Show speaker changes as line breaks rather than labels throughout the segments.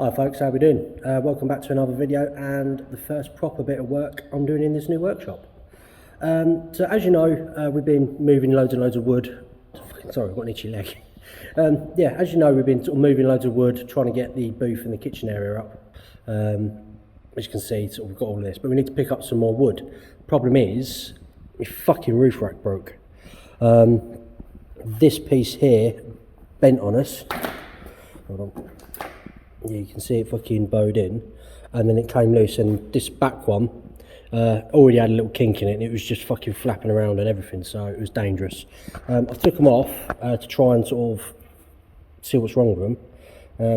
Hi folks, how we doing? Welcome back to another video and the first proper bit of work I'm doing in this new workshop. So as you know, we've been moving loads and loads of wood. Sorry, I've got an itchy leg. Yeah, as you know, we've been sort of moving loads of wood, trying to get the booth and the kitchen area up. As you can see, sort of we've got all this, but we need to pick up some more wood. Problem is, my fucking roof rack broke. This piece here bent on us. Hold on. Yeah, you can see it fucking bowed in, and then it came loose, and this back one already had a little kink in it, and it was just fucking flapping around and everything, so it was dangerous. I took them off to try and sort of see what's wrong with them.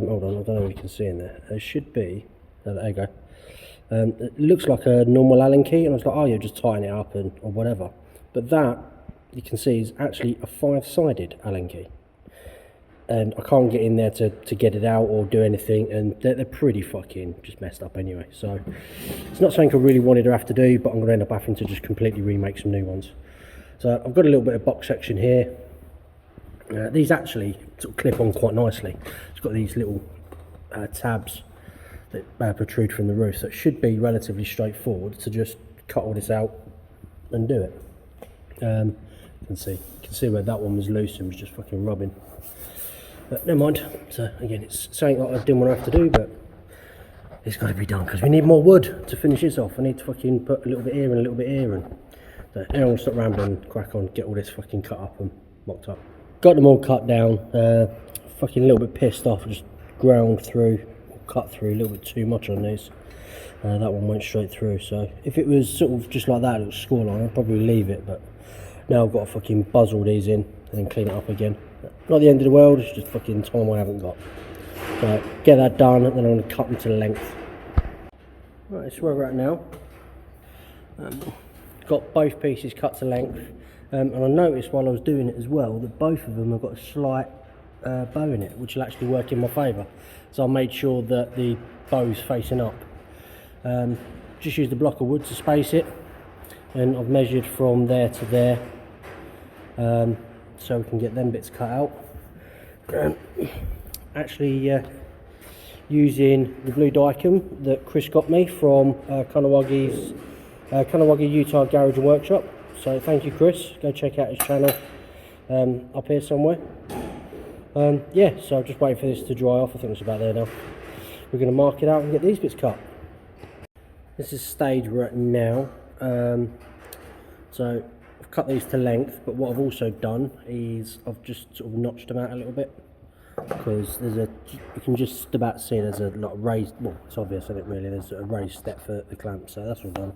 Hold on, I don't know what you can see in there. There should be, there you go. It looks like a normal Allen key, and I was like, oh, you'll just tighten it up or whatever. But that, you can see, is actually a 5-sided Allen key. And I can't get in there to get it out or do anything, and they're pretty fucking just messed up anyway. So it's not something I really wanted to have to do, but I'm going to end up having to just completely remake some new ones. So I've got a little bit of box section here. These actually sort of clip on quite nicely. It's got these little tabs that protrude from the roof, so it should be relatively straightforward to just cut all this out and do it. You can see where that one was loose and was just fucking rubbing. But never mind. So again, it's something that I didn't want to have to do, but it's got to be done because we need more wood to finish this off. I need to fucking put a little bit here and a little bit here, and so now I'll stop rambling, crack on, get all this fucking cut up and mocked up. Got them all cut down. Fucking a little bit pissed off. Just ground through, cut through a little bit too much on these. That one went straight through. So if it was sort of just like that, a little score line, I'd probably leave it. But now I've got to fucking buzz all these in and then clean it up again. Not the end of the world, it's just fucking time I haven't got. So get that done, and then I'm going to cut them to length. Right, that's where we're at now. Got both pieces cut to length, and I noticed while I was doing it as well that both of them have got a slight bow in it, which will actually work in my favour. So I made sure that the bow's facing up. Just used a block of wood to space it, and I've measured from there to there. So we can get them bits cut out. Actually using the blue Dicom that Chris got me from Kahnawake Utah Garage and Workshop. So thank you, Chris. Go check out his channel up here somewhere. Yeah, so I'm just waiting for this to dry off. I think it's about there now. We're going to mark it out and get these bits cut. This is the stage we're at now. So I've cut these to length, but what I've also done is I've just sort of notched them out a little bit, because you can just about see there's a lot of raised, well, it's obvious, isn't it, really, there's a raised step for the clamp, so that's all done.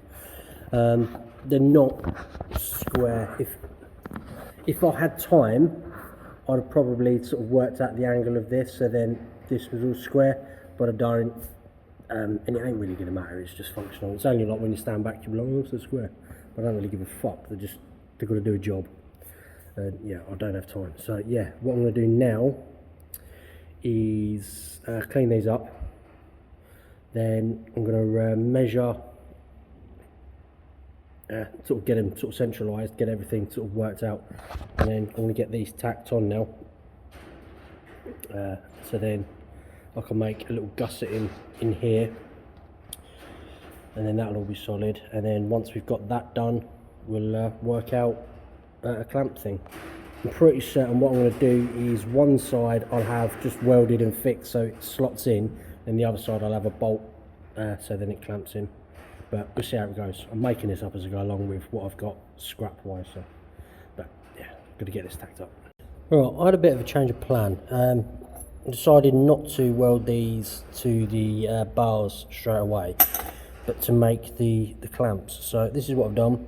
They're not square. If I had time, I'd have probably sort of worked out the angle of this, so then this was all square, but I don't, and it ain't really going to matter, it's just functional. It's only like when you stand back, you're like, oh, it's so square. I don't really give a fuck, they've got to do a job. Yeah, I don't have time. So yeah, what I'm going to do now is clean these up. Then I'm going to measure, sort of get them sort of centralised, get everything sort of worked out, and then I'm going to get these tacked on now. So then I can make a little gusset in here, and then that'll all be solid. And then once we've got that done, we'll work out a clamp thing. I'm pretty certain what I'm going to do is one side I'll have just welded and fixed so it slots in, and the other side I'll have a bolt so then it clamps in. But we'll see how it goes. I'm making this up as I go along with what I've got scrap wise. So, but yeah, got to get this tacked up. Alright, I had a bit of a change of plan. I decided not to weld these to the bars straight away, but to make the clamps. So this is what I've done.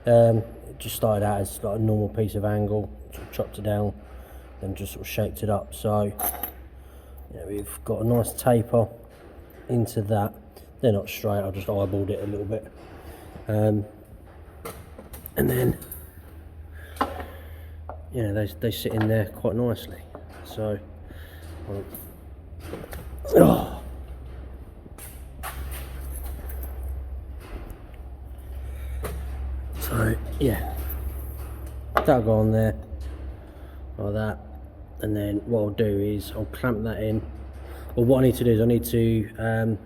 It just started out as like a normal piece of angle, sort of chopped it down, then just sort of shaped it up. So yeah, we've got a nice taper into that. They're not straight, I just eyeballed it a little bit. And then yeah, they sit in there quite nicely. So oh. So yeah, that'll go on there like that, and then what I'll do is I'll clamp that in, Well, what I need to do is I need to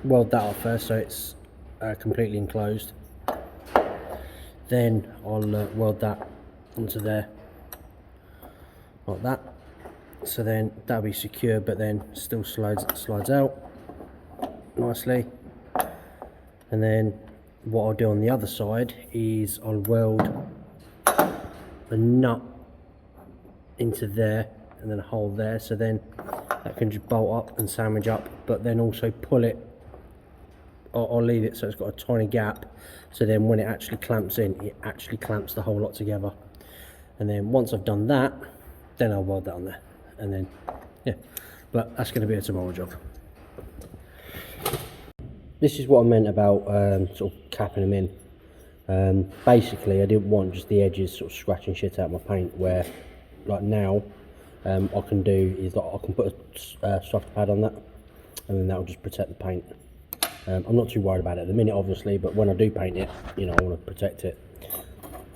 weld that off first so it's completely enclosed. Then I'll weld that onto there like that, so then that'll be secure, but then still slides out nicely. And then what I'll do on the other side is I'll weld a nut into there and then a hole there, so then that can just bolt up and sandwich up, but then also pull it. I'll leave it so it's got a tiny gap, so then when it actually clamps in, it actually clamps the whole lot together. And then once I've done that, then I'll weld that on there, and then yeah, but that's going to be a tomorrow job. This is what I meant about sort of capping them in. Basically I didn't want just the edges sort of scratching shit out of my paint, where like now I can do is that I can put a soft pad on that, and then that will just protect the paint. I'm not too worried about it at the minute, obviously, but when I do paint it, you know, I want to protect it.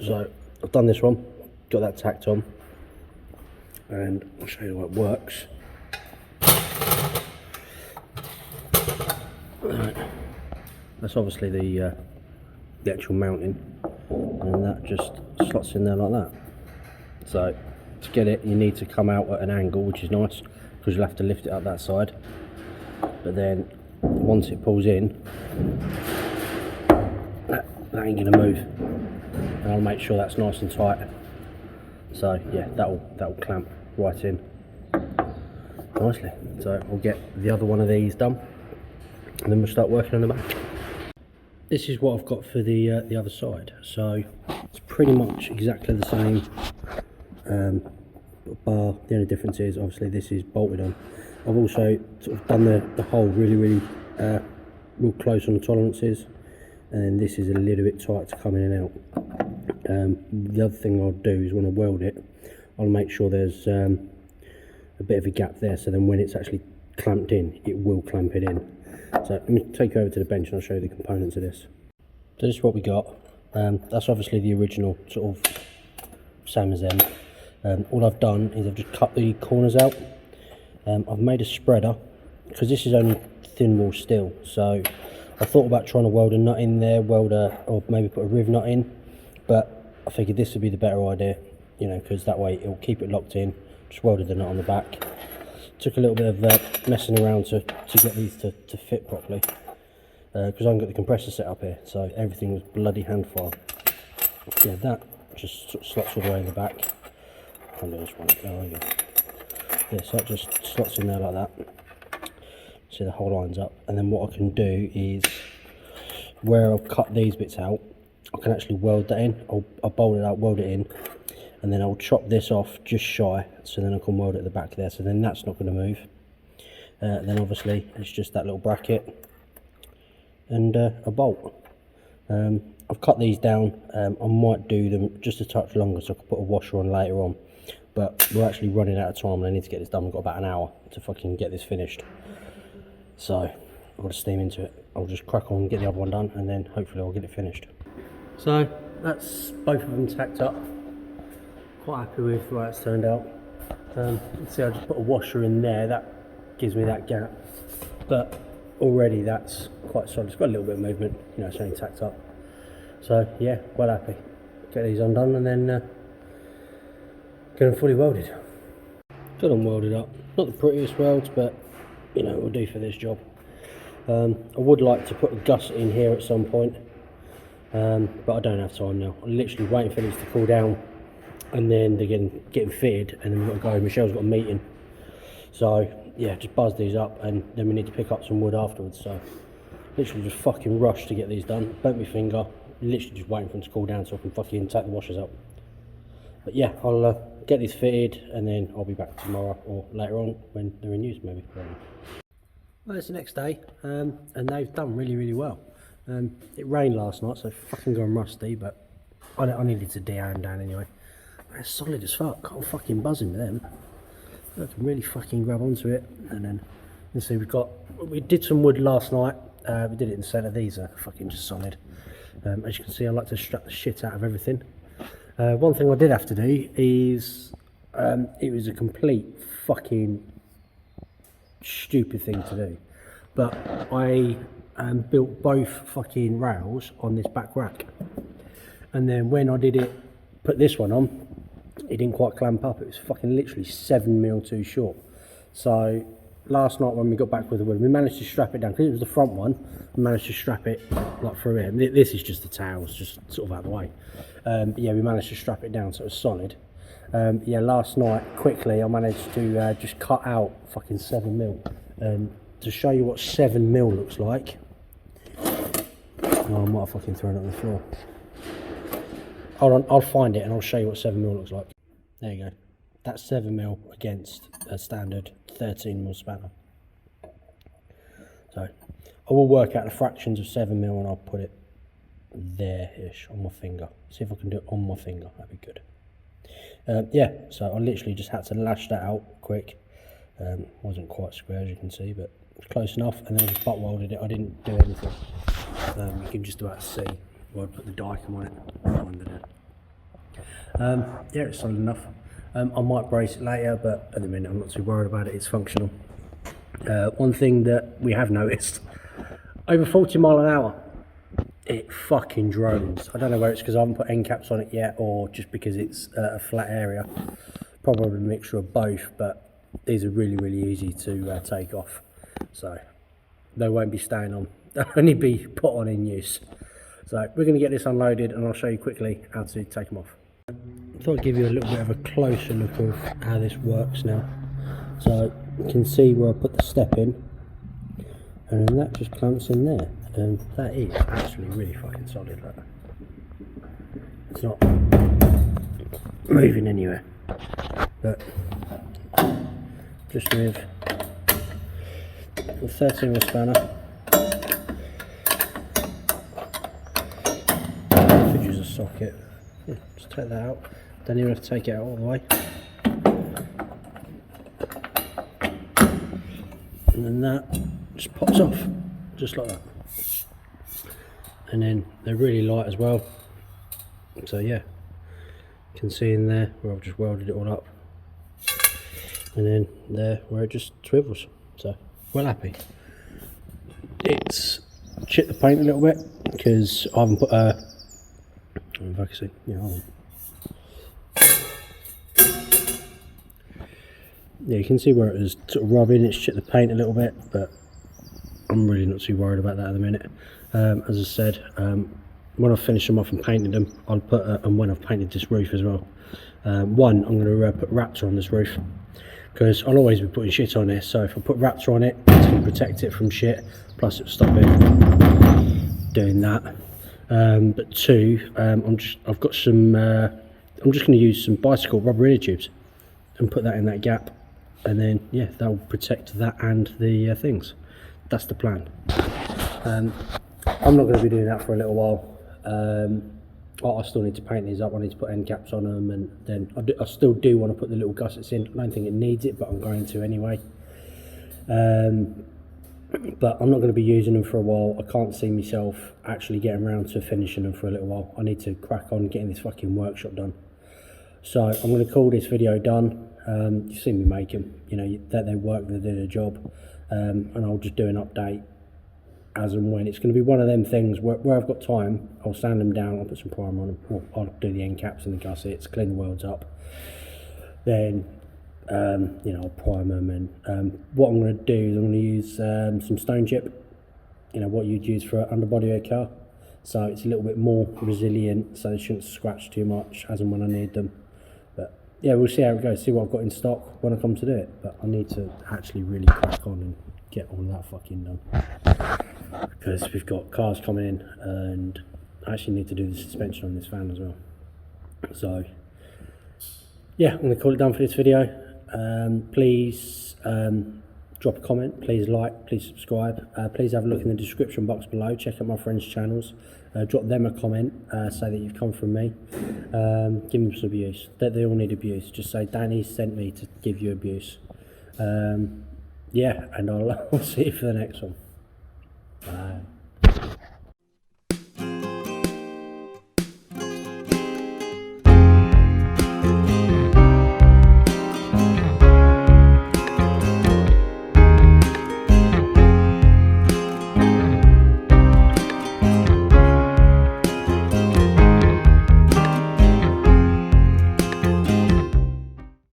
So I've done this one, got that tacked on, and I'll show you how it works. Right. That's obviously the actual mounting, and that just slots in there like that. So to get it, you need to come out at an angle, which is nice because you'll have to lift it up that side. But then once it pulls in, that ain't gonna move, and I'll make sure that's nice and tight. So yeah, that'll clamp right in nicely. So I'll get the other one of these done, and then we'll start working on the back. This is what I've got for the other side. So it's pretty much exactly the same, bar the only difference is obviously this is bolted on. I've also sort of done the hole really real close on the tolerances, and then this is a little bit tight to come in and out. The other thing I'll do is when I weld it, I'll make sure there's a bit of a gap there, so then when it's actually clamped in, it will clamp it in. So let me take you over to the bench and I'll show you the components of this. So this is what we got. That's obviously the original sort of same as them. All I've done is I've just cut the corners out. I've made a spreader because this is only thin wall steel, so I thought about trying to weld a nut in there, or maybe put a riv nut in, but I figured this would be the better idea, you know, because that way it'll keep it locked in. Just welded the nut on the back. Took a little bit of messing around to get these to fit properly, because I haven't got the compressor set up here, so everything was bloody hand file. Yeah, that just sort of slots all the way in the back. I'll do this one. There we go. Yeah, so that just slots in there like that. See, the whole lines up, and then what I can do is where I've cut these bits out, I can actually weld that in. I'll bolt it out, weld it in, and then I'll chop this off just shy, so then I can weld it at the back there, so then that's not going to move. Then obviously it's just that little bracket and a bolt. I've cut these down. I might do them just a touch longer so I can put a washer on later on, but we're actually running out of time and I need to get this done. We've got about an hour to fucking get this finished, so I've got to steam into it. I'll just crack on, get the other one done, and then hopefully I'll get it finished. So that's both of them tacked up. Quite happy with the way it's turned out. See, I just put a washer in there, that gives me that gap, but already that's quite solid. It's got a little bit of movement, you know, it's only tacked up. So yeah, well happy. Get these undone and then get them fully welded. Got them welded up. Not the prettiest welds, but you know, it will do for this job. I would like to put a gusset in here at some point, but I don't have time now. I'm literally waiting for these to cool down, and then they're getting fitted, and then we've got to go. Michelle's got a meeting, so yeah, just buzz these up, and then we need to pick up some wood afterwards. So literally just fucking rush to get these done. Bent my finger, literally just waiting for them to cool down so I can fucking take the washers up. But yeah, I'll get these fitted, and then I'll be back tomorrow or later on when they're in use, maybe. Well, it's the next day, and they've done really well. It rained last night, so fucking gone rusty, but I needed to de-air them down anyway. They're solid as fuck. I'm fucking buzzing with them. I can really fucking grab onto it, and then you see we did some wood last night. We did it in the centre. These are fucking just solid. As you can see, I like to strap the shit out of everything. One thing I did have to do is it was a complete fucking stupid thing to do. But I built both fucking rails on this back rack, and then when I did it, put this one on, it didn't quite clamp up. It was fucking literally 7mm too short. So last night when we got back with the wood, we managed to strap it down, because it was the front one. We managed to strap it like through here. This is just the tails, just sort of out of the way. But yeah, we managed to strap it down so it was solid. Yeah, last night quickly I managed to just cut out fucking 7mm, and to show you what 7mm looks like. Oh, I might have fucking thrown it on the floor. Hold on, I'll find it and I'll show you what 7mm looks like. There you go. That's 7mm against a standard 13mm spanner. So I will work out the fractions of 7mm and I'll put it there-ish on my finger. See if I can do it on my finger, that'd be good. Yeah, so I literally just had to lash that out quick. Wasn't quite square as you can see, but close enough, and then I just butt welded it. I didn't do anything. You can just about see where I put the dicom on it. Yeah, it's solid enough. I might brace it later, but at the minute I'm not too worried about it. It's functional. One thing that we have noticed, over 40 mile an hour, it fucking drones. I don't know whether it's because I haven't put end caps on it yet, or just because it's a flat area. Probably a mixture of both, but these are really easy to take off, so they won't be staying on. They'll only be put on in use. So we're going to get this unloaded and I'll show you quickly how to take them off. I thought I'd give you a little bit of a closer look of how this works now. So you can see where I put the step in, and then that just clamps in there, and that is actually really fucking solid. Like that. It's not moving anywhere, but just with the 13mm spanner, could use a socket. Yeah, just take that out. Don't even have to take it out all the way. And then that just pops off, just like that. And then they're really light as well. So yeah, you can see in there where I've just welded it all up. And then there where it just swivels. So well happy. It's chipped the paint a little bit because I haven't put a, I don't know if I can see, yeah, hold on. Yeah, you can see where it was sort of rubbing. It's chipped the paint a little bit, but I'm really not too worried about that at the minute. As I said, when I finish them off and painted them, I'll put and when I've painted this roof as well, one, I'm going to put Raptor on this roof, because I'll always be putting shit on this. So if I put Raptor on it, it's going to protect it from shit, plus it'll stop it doing that. But two, I've got some, I'm just going to use some bicycle rubber inner tubes and put that in that gap, and then yeah, that will protect that and the things. That's the plan. I'm not going to be doing that for a little while. I still need to paint these up. I need to put end caps on them, and then I still do want to put the little gussets in. I don't think it needs it, but I'm going to anyway. But I'm not going to be using them for a while. I can't see myself actually getting around to finishing them for a little while. I need to crack on getting this fucking workshop done. So I'm going to call this video done. You've seen me make them, you know, that they work, they did a job, and I'll just do an update as and when. It's going to be one of them things where I've got time, I'll sand them down, I'll put some primer on them, or I'll do the end caps and the gussets, clean the welds up, then you know, I'll prime them. And what I'm going to do is I'm going to use some stone chip, you know, what you'd use for an underbody of a car, so it's a little bit more resilient, so they shouldn't scratch too much as and when I need them. But yeah, we'll see how it goes, see what I've got in stock when I come to do it. But I need to actually really crack on and get all of that fucking done, because we've got cars coming in, and I actually need to do the suspension on this van as well. So yeah, I'm going to call it done for this video. Please drop a comment, please like, please subscribe, please have a look in the description box below, check out my friends' channels, drop them a comment, say that you've come from me, give them some abuse, that they all need abuse. Just say Danny sent me to give you abuse. Yeah, and I'll see you for the next one. Bye.